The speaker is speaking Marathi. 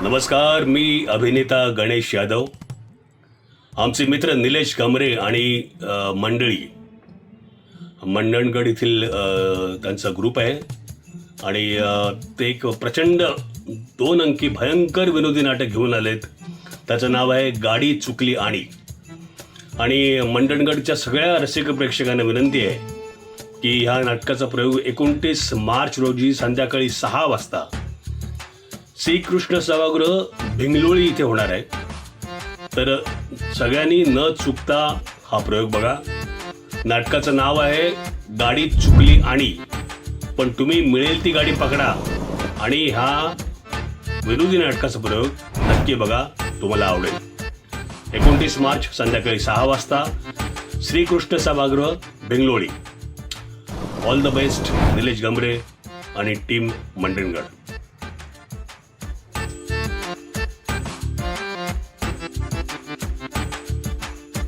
नमस्कार, मी अभिनेता गणेश यादव. आमचे मित्र निलेश गमरे आणि मंडळी मंडणगड येथील त्यांचा ग्रुप आहे आणि ते एक प्रचंड 2 अंकी भयंकर विनोदी नाटक घेऊन आलेत. त्याचं नाव आहे गाडी चुकली आणि मंडणगडच्या सगळ्या रसिक प्रेक्षकांना विनंती आहे की ह्या नाटकाचा प्रयोग 29 मार्च रोजी संध्याकाळी 6 वाजता श्रीकृष्ण सभागृह भिंगलोळी इथे होणार आहे. तर सगळ्यांनी न चुकता हा प्रयोग बघा. नाटकाचं नाव आहे गाडी चुकली पण तुम्ही मिळेल ती गाडी पकडा आणि हा विनोदी नाटकाचा प्रयोग नक्की बघा, तुम्हाला आवडेल. 29 मार्च संध्याकाळी 6 वाजता श्रीकृष्ण सभागृह भिंगलोळी. All the best Nilesh Gamre आणि टीम मंडणगड.